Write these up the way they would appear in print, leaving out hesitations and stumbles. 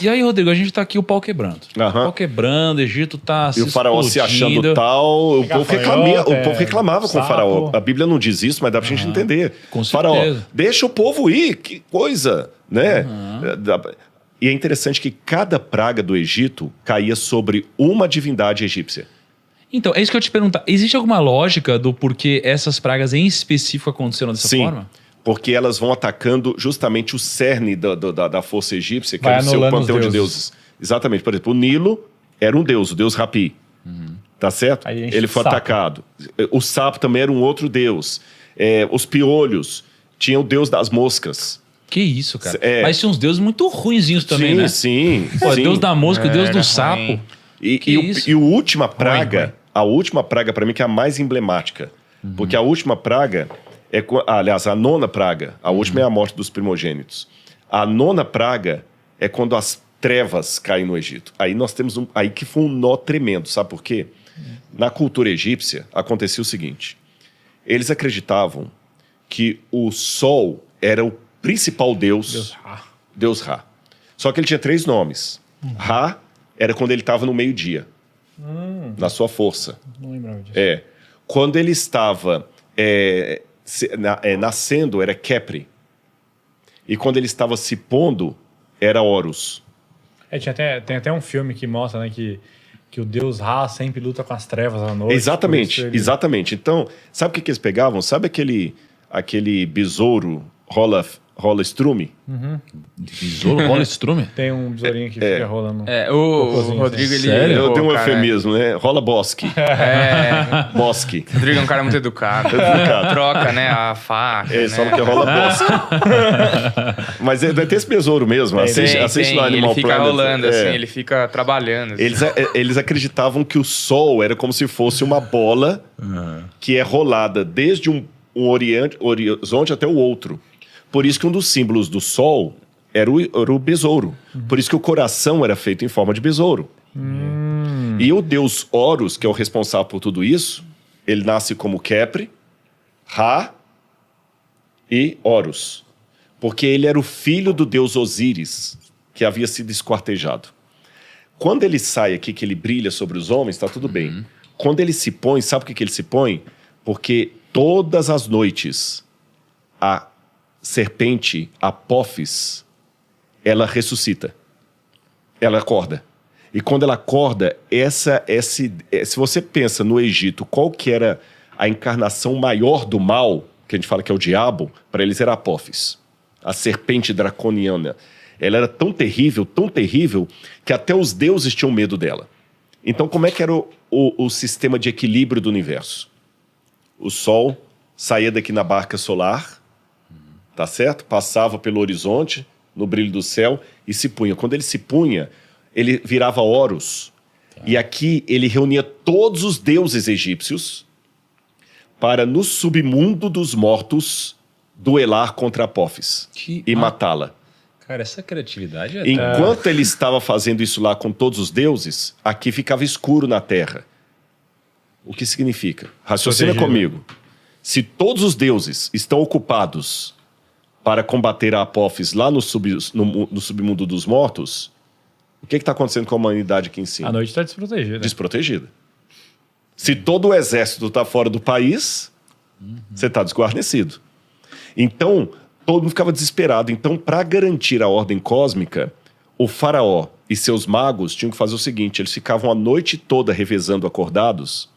E aí, Rodrigo, a gente tá aqui o pau quebrando. O pau quebrando, o Egito tá se E o faraó se achando tal. O povo reclamava com o faraó. A Bíblia não diz isso, mas dá pra gente entender. Com faraó, certeza. deixa o povo ir, que coisa, né? E é interessante que cada praga do Egito caía sobre uma divindade egípcia. Então, é isso que eu te perguntar. Existe alguma lógica do porquê essas pragas em específico aconteceram dessa forma? Porque elas vão atacando justamente o cerne da força egípcia, que é o seu panteão de deuses. Exatamente. Por exemplo, o Nilo era um deus, o deus Rapi. Tá certo? Ele foi atacado. O sapo também era um outro deus. Os piolhos tinham o deus das moscas. Que isso, cara. Mas tinha uns deuses muito ruinzinhos também, né? Sim. Deus da mosca, Deus do sapo. E a última praga, a última praga para mim que é a mais emblemática. Porque a última praga... aliás, a nona praga, a última é a morte dos primogênitos. A nona praga é quando as trevas caem no Egito. Aí nós temos aí que foi um nó tremendo, sabe por quê? Na cultura egípcia acontecia o seguinte: eles acreditavam que o sol era o principal deus Ra. Só que ele tinha 3 nomes. Ra era quando ele estava no meio-dia, na sua força. Não lembrava disso. Quando ele estava nascendo era Kepri. E quando ele estava se pondo era Horus. Tem até um filme que mostra, né, que o deus Ra sempre luta com as trevas à noite. Exatamente. Então, sabe o que eles pegavam? Sabe aquele besouro rola estrume? Besouro rola estrume? Tem um besourinho que fica rolando. O Rodrigo, ele... Sério? Eu dei um eufemismo, né? Rola bosque. Bosque. O Rodrigo é um cara muito educado. Troca, né, a faca. Eles falam que rola bosque. Mas deve ter esse besouro mesmo. Assiste no Animal Ele fica Planet. rolando, assim, ele fica trabalhando. Assim. Eles acreditavam que o sol era como se fosse uma bola que é rolada desde um horizonte até o outro. Por isso que um dos símbolos do sol era o besouro. Por isso que o coração era feito em forma de besouro. E o deus Horus, que é o responsável por tudo isso, ele nasce como Kepri, Ra e Horus. Porque ele era o filho do deus Osíris, que havia sido esquartejado. Quando ele sai aqui, que ele brilha sobre os homens, está tudo bem. Quando ele se põe, sabe por que ele se põe? Porque todas as noites a serpente Apófis, ela ressuscita. Ela acorda. E quando ela acorda, se você pensa no Egito, qual que era a encarnação maior do mal, que a gente fala que é o diabo, para eles era Apófis, a serpente draconiana. Ela era tão terrível, que até os deuses tinham medo dela. Então, como é que era o sistema de equilíbrio do universo? O Sol saía daqui na barca solar, tá certo? Passava pelo horizonte, no brilho do céu, e se punha. Quando ele se punha, ele virava Horus. E aqui ele reunia todos os deuses egípcios para, no submundo dos mortos, duelar contra Apófis e matá-la. Cara, essa criatividade Enquanto ele estava fazendo isso lá com todos os deuses, aqui ficava escuro na terra. O que significa? Raciocina comigo. Se todos os deuses estão ocupados para combater a Apófis lá no submundo dos mortos, o que está acontecendo com a humanidade aqui em cima? A noite está desprotegida. Desprotegida. Se todo o exército está fora do país, você está desguarnecido. Então, todo mundo ficava desesperado. Então, para garantir a ordem cósmica, o faraó e seus magos tinham que fazer o seguinte: eles ficavam a noite toda revezando acordados,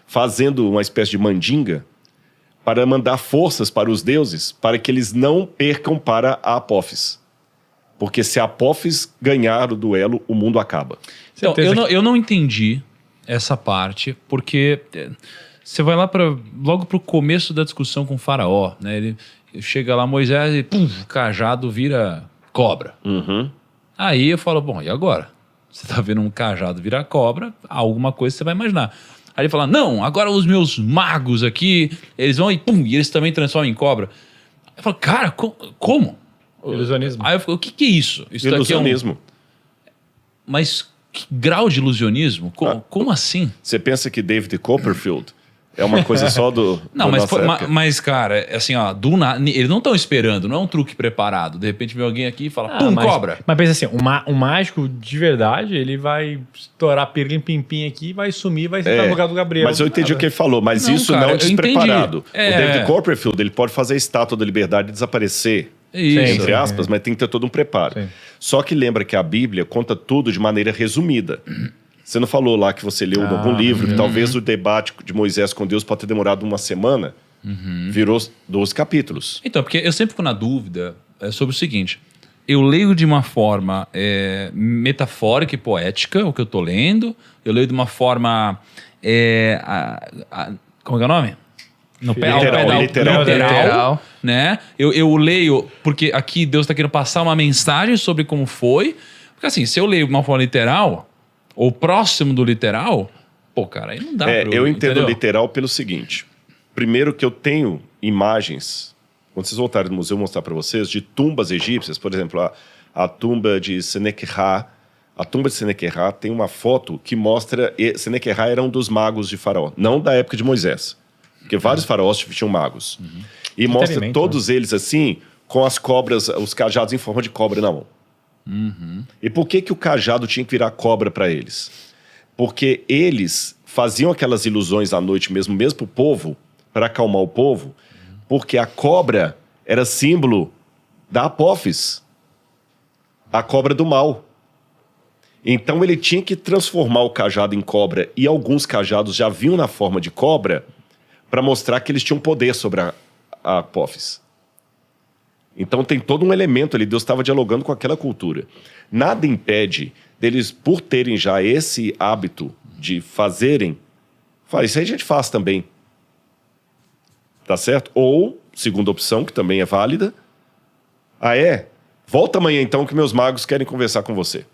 fazendo uma espécie de mandinga, para mandar forças para os deuses, para que eles não percam para a Apófis. Porque se a Apófis ganhar o duelo, o mundo acaba. Então, eu não entendi essa parte, porque você vai lá logo para o começo da discussão com o faraó, né? Ele chega lá, Moisés, e pum, o cajado vira cobra. Aí eu falo, bom, e agora? Você tá vendo um cajado virar cobra, alguma coisa você vai imaginar. Aí ele fala, não, agora os meus magos aqui, eles vão e pum, e eles também transformam em cobra. Eu falo, cara, como? Ilusionismo. Aí eu falo, o que é isso? Isso Ilusionismo. Mas que grau de ilusionismo? Como assim? Você pensa que David Copperfield É uma coisa só do. Não, da mas, nossa época. mas, cara, assim, ó, eles não estão esperando, não é um truque preparado. De repente vem alguém aqui e fala, pum, cobra. Mas pensa assim, o mágico de verdade, ele vai estourar pirlim-pim-pim aqui, vai sumir, vai sentar no lugar do Gabriel. Mas eu entendi o que ele falou, mas Não, isso cara, não é eu despreparado. entendi. O David Copperfield, ele pode fazer a estátua da liberdade desaparecer. Isso. Entre aspas, mas tem que ter todo um preparo. Sim. Só que lembra que a Bíblia conta tudo de maneira resumida. Você não falou lá que você leu em algum livro que talvez o debate de Moisés com Deus pode ter demorado uma semana? Virou 12 capítulos. Então, porque eu sempre fico na dúvida sobre o seguinte. Eu leio de uma forma metafórica e poética o que eu tô lendo. Eu leio de uma forma... como é o nome? No pé, Literal. Né? Eu leio porque aqui Deus está querendo passar uma mensagem sobre como foi. Porque assim, se eu leio de uma forma literal, ou próximo do literal, pô, cara, aí não dá pra Eu entendo entendeu? literal pelo seguinte. Primeiro que eu tenho imagens, quando vocês voltarem no museu, eu vou mostrar para vocês, de tumbas egípcias. Por exemplo, a tumba de Senequerra. A tumba de Senequerra tem uma foto que mostra... Senequerra era um dos magos de Faraó, não da época de Moisés. Porque vários faraós tinham magos. E mostra todos eles assim, com as cobras, os cajados em forma de cobra na mão. E por que o cajado tinha que virar cobra para eles? Porque eles faziam aquelas ilusões à noite mesmo para o povo, para acalmar o povo, porque a cobra era símbolo da Apófis, a cobra do mal. Então ele tinha que transformar o cajado em cobra, e alguns cajados já vinham na forma de cobra para mostrar que eles tinham poder sobre a Apófis. Então tem todo um elemento ali, Deus estava dialogando com aquela cultura. Nada impede deles, por terem já esse hábito de fazerem, fala, isso aí a gente faz também. Tá certo? Ou, segunda opção, que também é válida, volta amanhã então que meus magos querem conversar com você.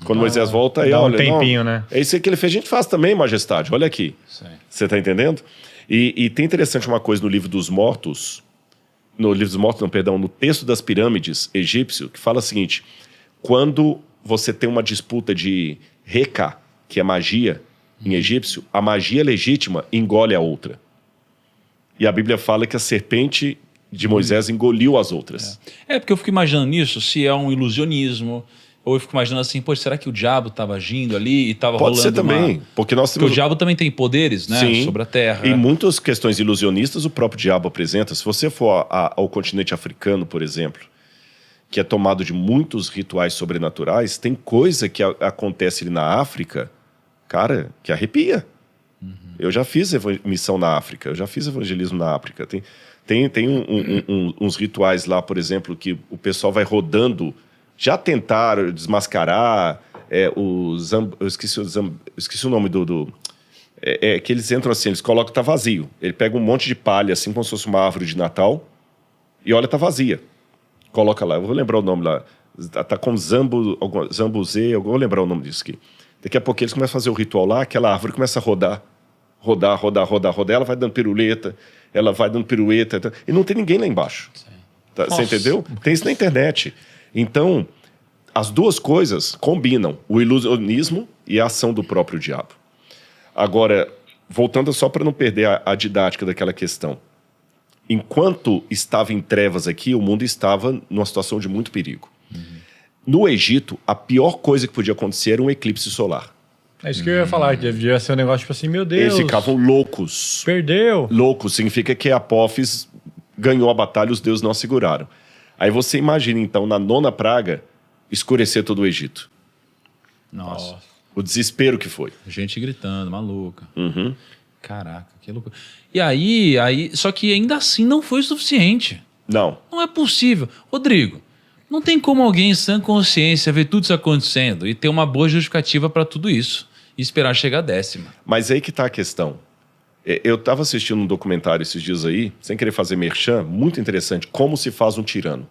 Quando Moisés volta, aí dá um olha, tempinho, né? É isso aí que ele fez, a gente faz também, majestade, olha aqui. Sim. Você tá entendendo? E tem interessante uma coisa no livro dos mortos, no texto das pirâmides egípcio, que fala o seguinte: quando você tem uma disputa de Reka, que é magia em egípcio, a magia legítima engole a outra. E a Bíblia fala que a serpente de Moisés engoliu as outras. Porque eu fico imaginando nisso, se é um ilusionismo, ou eu fico imaginando assim, pô, será que o diabo estava agindo ali e estava rolando Pode ser também, porque nós Porque temos... o diabo também tem poderes, né? Sim. Sobre a Terra. Em muitas questões ilusionistas, o próprio diabo apresenta. Se você for ao continente africano, por exemplo, que é tomado de muitos rituais sobrenaturais, tem coisa que acontece ali na África, cara, que arrepia. Eu já fiz missão na África, eu já fiz evangelismo na África. Tem uns rituais lá, por exemplo, que o pessoal vai rodando. Já tentaram desmascarar eu esqueci o nome que eles entram assim, eles colocam, tá vazio. Ele pega um monte de palha, assim, como se fosse uma árvore de Natal, e olha, tá vazia. Coloca lá, eu vou lembrar o nome lá. Tá com zambuzê, eu vou lembrar o nome disso aqui. Daqui a pouco eles começam a fazer o ritual lá, aquela árvore começa a rodar, ela vai dando pirueta, e não tem ninguém lá embaixo. Tá, você entendeu? Tem isso na internet. Então, as duas coisas combinam, o ilusionismo e a ação do próprio diabo. Agora, voltando só para não perder a didática daquela questão. Enquanto estava em trevas aqui, o mundo estava numa situação de muito perigo. No Egito, a pior coisa que podia acontecer era um eclipse solar. É isso que eu ia falar, que devia ser um negócio tipo assim, meu Deus. Eles ficavam loucos. Perdeu. Loucos significa que Apófis ganhou a batalha e os deuses não seguraram. Aí você imagina, então, na 9ª praga, escurecer todo o Egito. Nossa. O desespero que foi. Gente gritando, maluca. Caraca, que loucura. E aí, só que ainda assim não foi o suficiente. Não. Não é possível. Rodrigo, não tem como alguém em sã consciência ver tudo isso acontecendo e ter uma boa justificativa para tudo isso e esperar chegar a 10ª. Mas aí que tá a questão. Eu estava assistindo um documentário esses dias aí, sem querer fazer merchan, muito interessante, como se faz um tirano.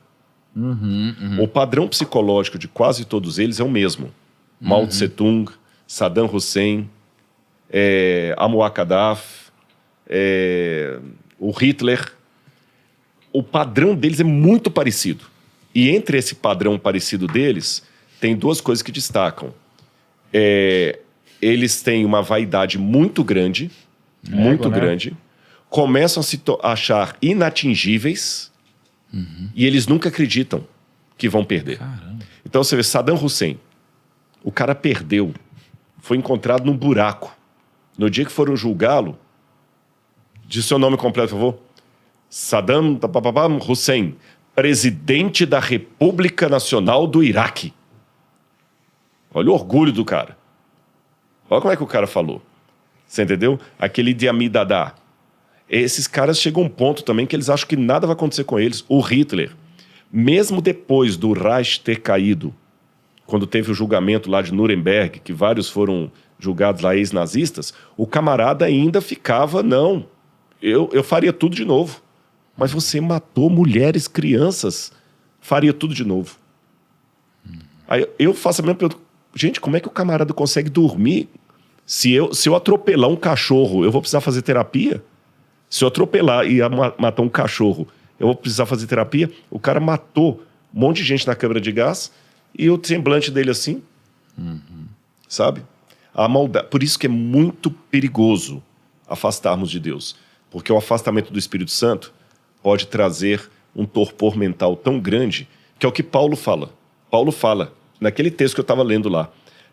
O padrão psicológico de quase todos eles é o mesmo. Mao Tse-tung, Saddam Hussein, Muammar Gaddafi, o Hitler. O padrão deles é muito parecido. E entre esse padrão parecido deles, tem duas coisas que destacam. Eles têm uma vaidade muito grande, muito grande, começam a se achar inatingíveis e eles nunca acreditam que vão perder. Caramba. Então você vê Saddam Hussein, o cara perdeu, foi encontrado num buraco. No dia que foram julgá-lo, diz seu nome completo, por favor. Saddam Hussein, presidente da República Nacional do Iraque. Olha o orgulho do cara. Olha como é que o cara falou. Você entendeu? Aquele Idi Amin Dada. Esses caras chegam a um ponto também que eles acham que nada vai acontecer com eles. O Hitler, mesmo depois do Reich ter caído, quando teve o julgamento lá de Nuremberg, que vários foram julgados lá ex-nazistas, o camarada ainda ficava, não, eu faria tudo de novo. Mas você matou mulheres, crianças, faria tudo de novo. Aí eu faço a mesma pergunta. Gente, como é que o camarada consegue dormir? Se eu atropelar um cachorro, eu vou precisar fazer terapia? Se eu atropelar e matar um cachorro, eu vou precisar fazer terapia? O cara matou um monte de gente na câmara de gás e o semblante dele assim, sabe? A maldade. Por isso que é muito perigoso afastarmos de Deus. Porque o afastamento do Espírito Santo pode trazer um torpor mental tão grande, que é o que Paulo fala. Paulo fala, naquele texto que eu estava lendo lá,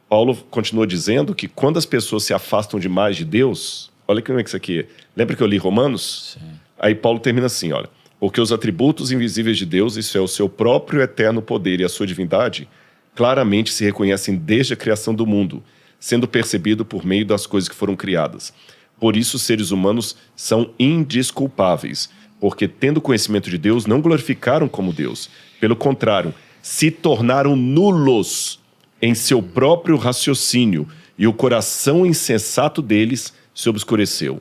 Paulo continua dizendo que quando as pessoas se afastam demais de Deus, olha como é que isso aqui é. Lembra que eu li Romanos? Sim. Aí Paulo termina assim, olha, porque os atributos invisíveis de Deus, isso é o seu próprio eterno poder e a sua divindade, claramente se reconhecem desde a criação do mundo, sendo percebido por meio das coisas que foram criadas. Por isso os seres humanos são indesculpáveis, porque tendo conhecimento de Deus, não glorificaram como Deus. Pelo contrário, se tornaram nulos em seu próprio raciocínio, e o coração insensato deles se obscureceu.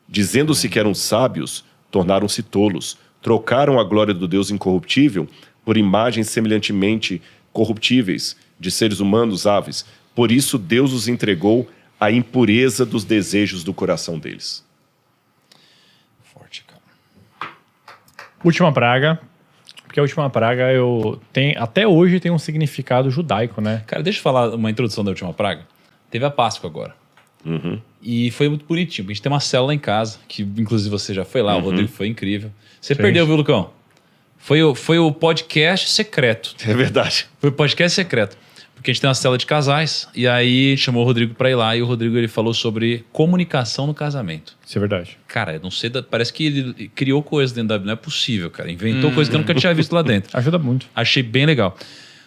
Dizendo-se que eram sábios, tornaram-se tolos, trocaram a glória do Deus incorruptível por imagens semelhantemente corruptíveis de seres humanos, aves. Por isso Deus os entregou à impureza dos desejos do coração deles. Forte, cara. Última praga. Porque a última praga até hoje tem um significado judaico, né? Cara, deixa eu falar uma introdução da última praga. Teve a Páscoa agora. E foi muito bonitinho. A gente tem uma célula em casa, que inclusive você já foi lá, o Rodrigo foi incrível. Você perdeu, viu, Lucão? Foi o podcast secreto. É verdade. Foi o podcast secreto. Porque a gente tem uma célula de casais, e aí a gente chamou o Rodrigo pra ir lá, e o Rodrigo ele falou sobre comunicação no casamento. Isso é verdade. Cara, eu não sei, parece que ele criou coisa dentro da Bíblia, não é possível, cara. Inventou coisa que eu nunca tinha visto lá dentro. Ajuda muito. Achei bem legal.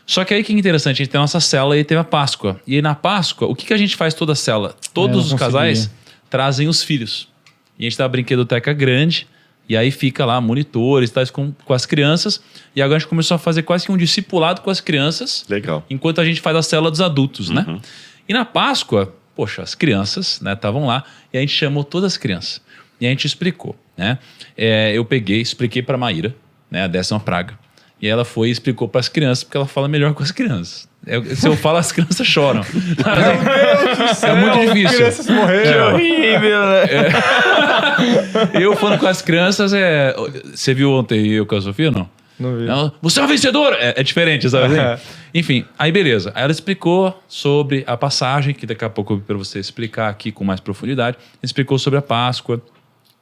Só que aí que é interessante, a gente tem a nossa célula e teve a Páscoa. E aí na Páscoa, o que a gente faz toda a célula? Todos os casais trazem os filhos. E a gente dá uma brinquedoteca grande, e aí fica lá monitores, tais com as crianças. E agora a gente começou a fazer quase que um discipulado com as crianças. Legal. Enquanto a gente faz a célula dos adultos, né? E na Páscoa, poxa, as crianças, né, estavam lá, e a gente chamou todas as crianças. E a gente explicou, né? Eu expliquei pra Maíra, né, a 10ª praga. E ela foi e explicou para as crianças, porque ela fala melhor com as crianças. Se eu falo, as crianças choram. Meu Deus do céu, é muito difícil. As crianças morreram. Horrível, né? Eu falando com as crianças, você viu ontem eu com a Sofia, não? Não vi. Ela, você é uma vencedora! É diferente, sabe? Enfim, aí beleza. Aí ela explicou sobre a passagem, que daqui a pouco eu vou para você explicar aqui com mais profundidade. Explicou sobre a Páscoa,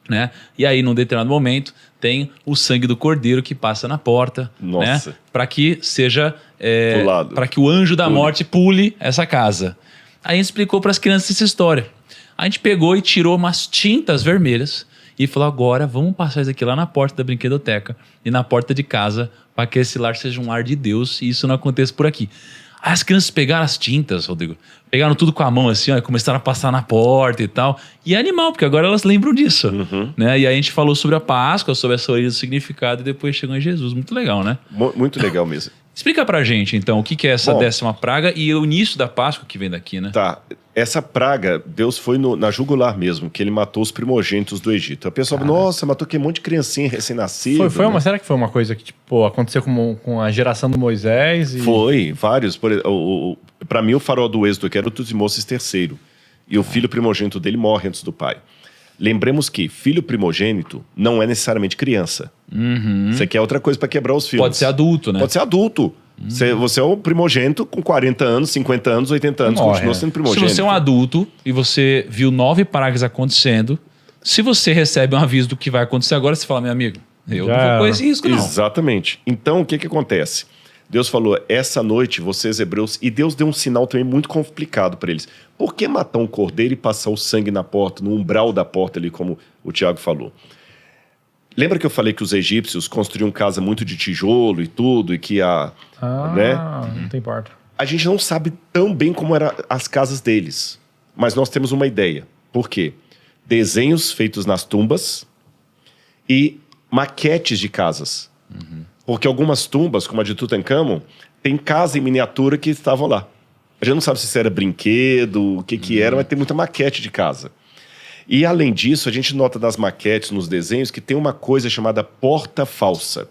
né? E aí, num determinado momento, tem o sangue do cordeiro que passa na porta, Nossa. né? Para que seja... Pulado. para que o anjo da morte pule essa casa. Aí a gente explicou para as crianças essa história. A gente pegou e tirou umas tintas vermelhas e falou, agora vamos passar isso aqui lá na porta da brinquedoteca e na porta de casa para que esse lar seja um lar de Deus e isso não aconteça por aqui. Aí as crianças pegaram as tintas, Rodrigo, pegaram tudo com a mão assim, ó, e começaram a passar na porta e tal. E é animal, porque agora elas lembram disso. Né? E aí a gente falou sobre a Páscoa, sobre essa origem do significado e depois chegou em Jesus. Muito legal, né? Muito legal mesmo. Explica pra gente, então, o que é essa 10ª praga e o início da Páscoa que vem daqui, né? Tá. Essa praga, Deus foi na jugular mesmo, que ele matou os primogênitos do Egito. A pessoa fala, nossa, matou que um monte de criancinha recém-nascida. Será que foi uma coisa que tipo, aconteceu com a geração do Moisés? Foi, vários. Para mim, o faraó do Êxodo, que era o Tutmoses III, e o filho primogênito dele morre antes do pai. Lembremos que filho primogênito não é necessariamente criança. Você quer outra coisa para quebrar os filhos. Pode ser adulto, né? Pode ser adulto. Você é um primogênito com 40 anos, 50 anos, 80 anos, continua sendo primogênito. Se você é um adulto e você viu 9 pragas acontecendo, Se você recebe um aviso do que vai acontecer agora, você fala, meu amigo, eu Já não vou era. correr esse risco, não. Exatamente. Então, o que acontece? Deus falou, essa noite, vocês hebreus... E Deus deu um sinal também muito complicado para eles. Por que matar um cordeiro e passar o sangue na porta, no umbral da porta ali, como o Tiago falou? Lembra que eu falei que os egípcios construíam casa muito de tijolo e tudo, e que Não tem porta. A gente não sabe tão bem como eram as casas deles, mas nós temos uma ideia. Por quê? Desenhos feitos nas tumbas e maquetes de casas. Porque algumas tumbas, como a de Tutankhamon, tem casa em miniatura que estavam lá. A gente não sabe se isso era brinquedo, o que era, mas tem muita maquete de casa. E, além disso, a gente nota das maquetes, nos desenhos, que tem uma coisa chamada porta falsa.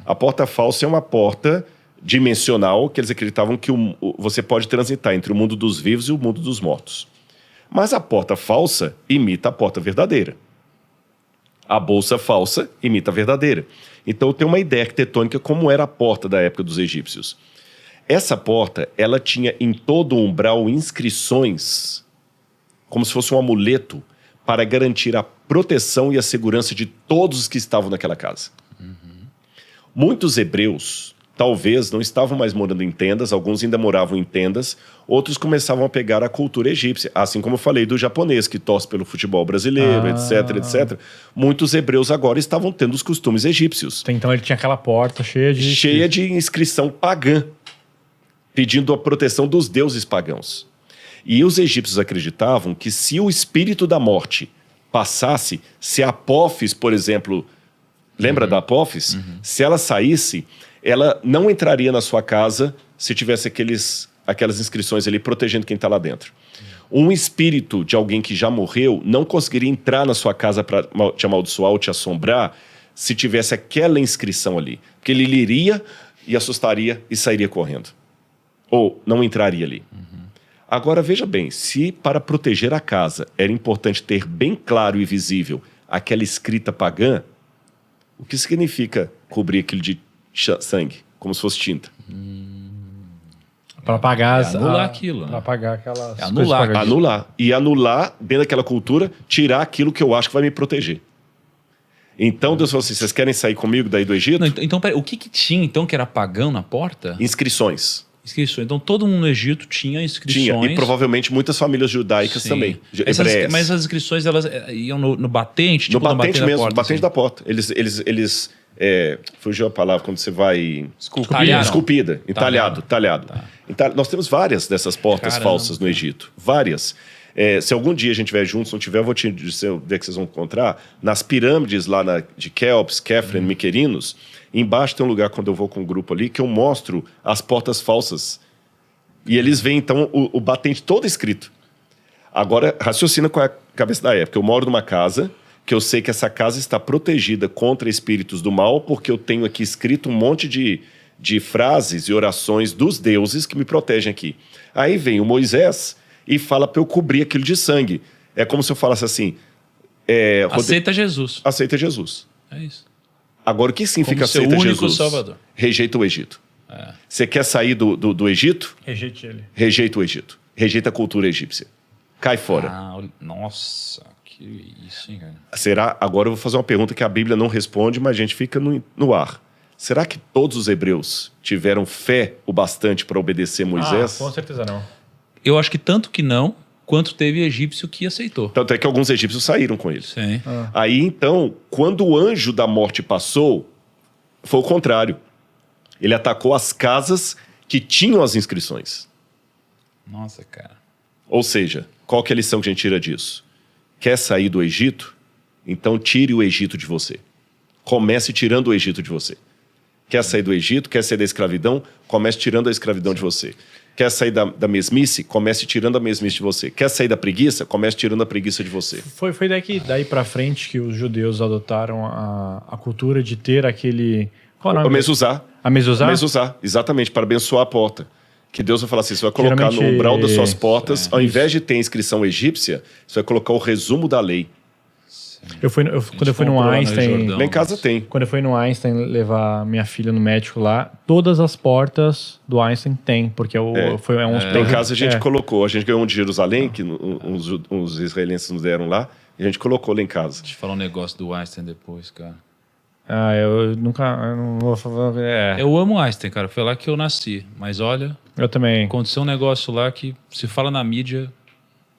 A porta falsa é uma porta dimensional que eles acreditavam que você pode transitar entre o mundo dos vivos e o mundo dos mortos. Mas a porta falsa imita a porta verdadeira. A bolsa falsa imita a verdadeira. Então, tem uma ideia arquitetônica como era a porta da época dos egípcios. Essa porta, ela tinha em todo o umbral inscrições, como se fosse um amuleto, para garantir a proteção e a segurança de todos os que estavam naquela casa. Muitos hebreus, talvez, não estavam mais morando em tendas, alguns ainda moravam em tendas, outros começavam a pegar a cultura egípcia, assim como eu falei do japonês, que torce pelo futebol brasileiro, etc, etc. Muitos hebreus agora estavam tendo os costumes egípcios. Então ele tinha aquela porta cheia de inscrição pagã, pedindo a proteção dos deuses pagãos. E os egípcios acreditavam que se o espírito da morte passasse, se a Apófis, por exemplo, lembra da Apófis? Se ela saísse, ela não entraria na sua casa se tivesse aquelas inscrições ali protegendo quem está lá dentro. Um espírito de alguém que já morreu não conseguiria entrar na sua casa para te amaldiçoar ou te assombrar se tivesse aquela inscrição ali. Porque ele iria e assustaria e sairia correndo. Ou não entraria ali. Agora, veja bem, se para proteger a casa era importante ter bem claro e visível aquela escrita pagã, o que significa cobrir aquilo de sangue, como se fosse tinta? Para apagar anular aquilo, né? Para apagar aquelas Anular. Anular. E anular, dentro daquela cultura, tirar aquilo que eu acho que vai me proteger. Então, Deus falou assim, vocês querem sair comigo daí do Egito? Não, então, peraí, o que tinha, então, que era pagão na porta? Inscrições. Inscrições. Então, todo mundo no Egito tinha inscrições. Tinha, e provavelmente muitas famílias judaicas também, hebreias. Mas as inscrições, elas iam no batente? No Tipo, batente mesmo, da porta, batente assim. da porta. Eles fugiu a palavra quando você vai... Talharam. Esculpida, entalhado. Tá. Nós temos várias dessas portas Caramba. falsas no Egito. Várias. Se algum dia a gente estiver junto, se não tiver, eu vou te dizer onde é que vocês vão encontrar. Nas pirâmides lá de Kéops, Kefren, Miquerinos, embaixo tem um lugar, quando eu vou com um grupo ali, que eu mostro as portas falsas. E eles veem, então, o batente todo escrito. Agora, raciocina com a cabeça da época. Eu moro numa casa que eu sei que essa casa está protegida contra espíritos do mal, porque eu tenho aqui escrito um monte de frases e orações dos deuses que me protegem aqui. Aí vem o Moisés e fala para eu cobrir aquilo de sangue. É como se eu falasse assim... Aceita Jesus. Aceita Jesus. É isso. Agora, o que significa Como seu aceita único Jesus? Salvador. Rejeita o Egito. Você quer sair do Egito? Rejeite ele. Rejeita o Egito. Rejeita a cultura egípcia. Cai fora. Nossa, que isso, hein, cara? Será? Agora eu vou fazer uma pergunta que a Bíblia não responde, mas a gente fica no ar. Será que todos os hebreus tiveram fé o bastante para obedecer Moisés? Com certeza não. Eu acho que tanto que não, quanto teve egípcio que aceitou. Tanto é que alguns egípcios saíram com ele. Sim. Aí, então, quando o anjo da morte passou, foi o contrário. Ele atacou as casas que tinham as inscrições. Nossa, cara. Ou seja, qual que é a lição que a gente tira disso? Quer sair do Egito? Então tire o Egito de você. Comece tirando o Egito de você. Quer sair do Egito? Quer sair da escravidão? Comece tirando a escravidão de você. Quer sair da mesmice? Comece tirando a mesmice de você. Quer sair da preguiça? Comece tirando a preguiça de você. Foi daí para frente que os judeus adotaram a cultura de ter aquele... Qual é o nome? A mezuzá. A mezuzá? A mezuzá, exatamente, para abençoar a porta. Que Deus vai falar assim, você vai colocar no umbral das suas portas, ao invés de ter a inscrição egípcia, você vai colocar o resumo da lei. Quando eu fui no Einstein... Lá em casa tem. Quando eu fui no Einstein levar minha filha no médico lá, todas as portas do Einstein tem, porque Em casa a gente colocou, a gente ganhou um de Jerusalém, que uns israelenses nos deram lá, E a gente colocou lá em casa. Deixa eu falar um negócio do Einstein depois, cara. Eu não vou falar. Eu amo Einstein, cara. Foi lá que eu nasci. Mas olha, Eu também. aconteceu um negócio lá que se fala na mídia...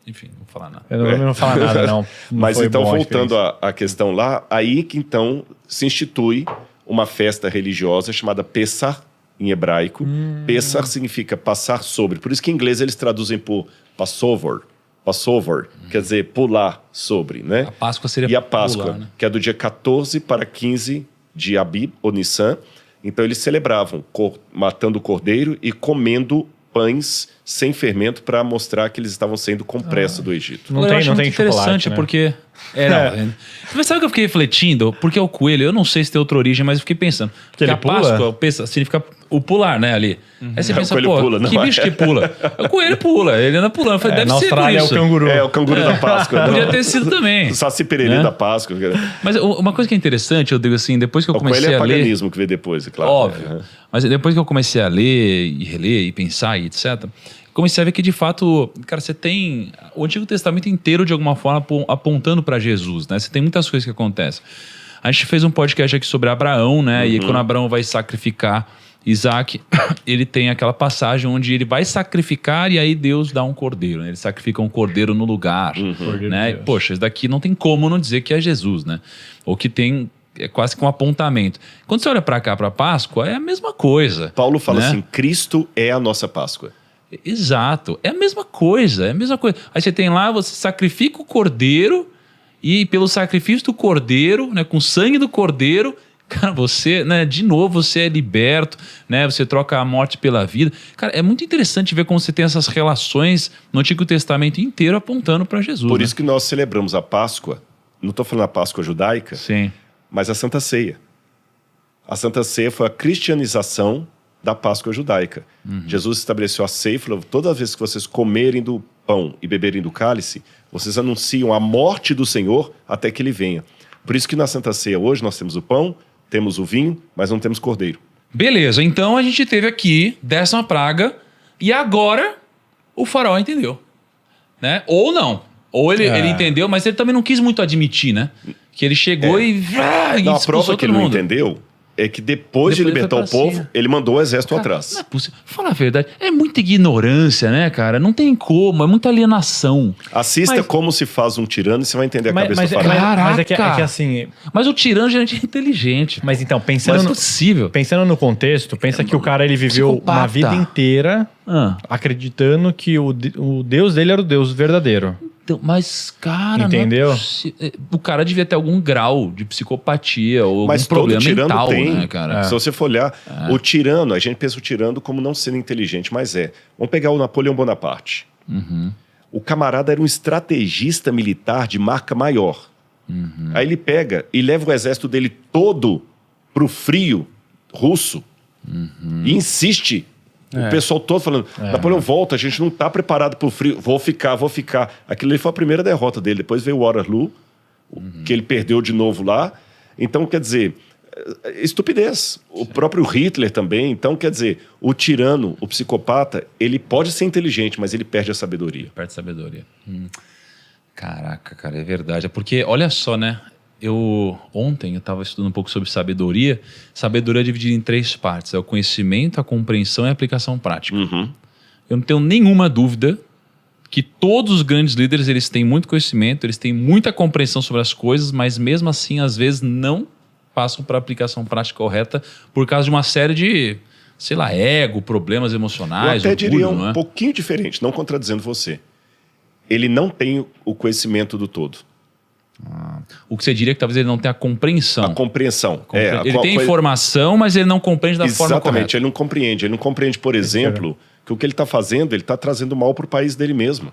Enfim, não vou falar nada. Eu não vou falar nada, não. Mas então, voltando à questão lá, aí que então se institui uma festa religiosa chamada Pessah, em hebraico. Pessah significa passar sobre. Por isso que em inglês eles traduzem por Passover. Passover, quer dizer, pular sobre, né? A Páscoa seria E a Páscoa, pular, né? que é do dia 14 para 15 de Abib, ou Nissan. Então eles celebravam matando o cordeiro e comendo pães sem fermento para mostrar que eles estavam saindo com pressa do Egito. Não Eu tem, acho não muito tem interessante, chocolate, né? porque... Mas sabe o que eu fiquei refletindo? Porque é o coelho, eu não sei se tem outra origem, mas eu fiquei pensando. Porque ele a pula? Páscoa significa o pular, né, ali. Aí você pensa, coelho pô, pula, não que é? bicho que pula? O coelho pula, ele anda pulando. Eu falei, deve Na ser por Austrália é o isso. canguru. É, o canguru da Páscoa. Podia ter sido também. O Saci Pererê Né? da Páscoa. Mas uma coisa que é interessante, eu digo assim, depois que eu O coelho comecei é a ler... paganismo que veio depois, é claro. Óbvio. Mas depois que eu comecei a ler e reler e pensar e etc., comecei a ver que de fato, cara, você tem o Antigo Testamento inteiro de alguma forma apontando para Jesus, né? Você tem muitas coisas que acontecem. A gente fez um podcast aqui sobre Abraão, né? E quando Abraão vai sacrificar Isaac, ele tem aquela passagem onde ele vai sacrificar e aí Deus dá um cordeiro, né? Ele sacrifica um cordeiro no lugar, né? E, poxa, isso daqui não tem como não dizer que é Jesus, né? Ou que tem... É quase que um apontamento. Quando você olha para cá, para Páscoa, é a mesma coisa. Paulo fala né? assim, Cristo é a nossa Páscoa. Exato. É a mesma coisa, é a mesma coisa. Aí você tem lá, você sacrifica o cordeiro e pelo sacrifício do cordeiro, né, com o sangue do cordeiro, cara, você, né, de novo, você é liberto, né, você troca a morte pela vida. Cara, é muito interessante ver como você tem essas relações no Antigo Testamento inteiro apontando para Jesus. Por né? isso que nós celebramos a Páscoa, não estou falando a Páscoa judaica, Sim. mas a Santa Ceia. A Santa Ceia foi a cristianização da Páscoa judaica. Jesus estabeleceu a ceia e falou, toda vez que vocês comerem do pão e beberem do cálice, vocês anunciam a morte do Senhor até que Ele venha. Por isso que na Santa Ceia hoje nós temos o pão, temos o vinho, mas não temos cordeiro. Beleza, então a gente teve aqui 10ª praga e agora o faraó entendeu, né? Ou não. Ou ele entendeu, mas ele também não quis muito admitir, né? Que ele chegou e Não, a expulsou prova que todo ele não mundo. entendeu é que depois de Depois libertar ele o foi pra povo, cima. ele mandou o exército atrás. Não é possível. Fala a verdade, é muita ignorância, né, cara? Não tem como, é muita alienação. Assista Mas- como se faz um tirano e você vai entender a cabeça Mas do faraó. mas é que Caraca! assim... Mas o tirano geralmente é inteligente. Mas então, Não pensando, é possível. pensando no contexto, pensa que o cara ele viveu Psicopata. uma vida inteira Ah, acreditando que o Deus dele era o Deus verdadeiro. então, mas, cara, Entendeu? não é possi- o cara devia ter algum grau de psicopatia ou Mas algum problema todo tirano mental, tem. né, cara? Se você for olhar, o tirano, a gente pensa o tirano como não sendo inteligente, mas é. Vamos pegar o Napoleão Bonaparte. O camarada era um estrategista militar de marca maior. Aí ele pega e leva o exército dele todo pro frio russo e insiste. O pessoal todo falando, Napoleão, volta, a gente não tá preparado pro frio, vou ficar. Aquilo ali foi a primeira derrota dele. Depois veio o Waterloo, que ele perdeu de novo lá. Então, quer dizer, estupidez. O próprio Hitler também. Então, quer dizer, o tirano, o psicopata, ele pode ser inteligente, mas ele perde a sabedoria. Perde sabedoria. Caraca, cara, é verdade. É porque, olha só, né? Ontem eu estava estudando um pouco sobre sabedoria. Sabedoria é dividida em 3 partes. É o conhecimento, a compreensão e a aplicação prática. Eu não tenho nenhuma dúvida que todos os grandes líderes, eles têm muito conhecimento, eles têm muita compreensão sobre as coisas, mas mesmo assim, às vezes, não passam para a aplicação prática correta por causa de uma série de, sei lá, ego, problemas Eu emocionais, até diria orgulho, não um é? pouquinho diferente, não contradizendo você. Ele não tem o conhecimento do todo. O que você diria é que talvez ele não tenha a compreensão. A compreensão. Ele tem informação, mas ele não compreende da forma correta. Exatamente, ele não compreende. Ele não compreende, por exemplo, que o que ele está fazendo, ele está trazendo mal para o país dele mesmo.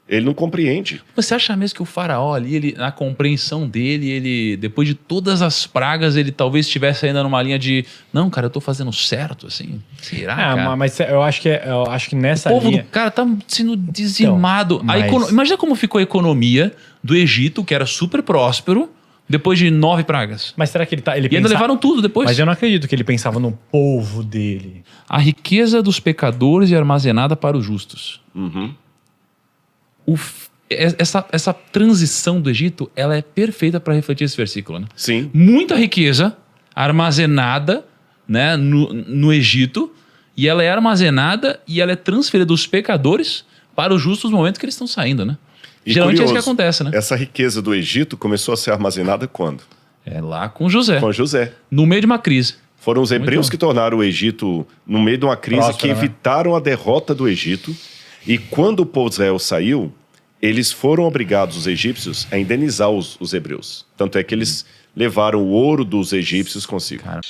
Ele não compreende. Você acha mesmo que o faraó ali, ele, na compreensão dele, ele, depois de todas as pragas, ele talvez estivesse ainda numa linha de não, cara, eu tô fazendo certo, assim? Será, cara? Mas eu acho que nessa O povo linha... do cara tá sendo dizimado. Então, Imagina como ficou a economia do Egito, que era super próspero, depois de 9 pragas. Mas será que ele E ainda levaram tudo depois. Mas eu não acredito que ele pensava no povo dele. A riqueza dos pecadores é armazenada para os justos. essa transição do Egito, ela é perfeita para refletir esse versículo, né? Sim. Muita riqueza armazenada, né, no Egito, e ela é armazenada e ela é transferida dos pecadores para os justos momentos que eles estão saindo, né? E Geralmente curioso, é isso que acontece, né? Essa riqueza do Egito começou a ser armazenada quando? É lá com José, Com José. no meio de uma crise. Foram os hebreus bom. que tornaram o Egito no meio de uma crise, Próspera, que né? evitaram a derrota do Egito. E quando o povo de Israel saiu, eles foram obrigados, os egípcios, a indenizar os hebreus. Tanto é que eles levaram o ouro dos egípcios consigo. Cara.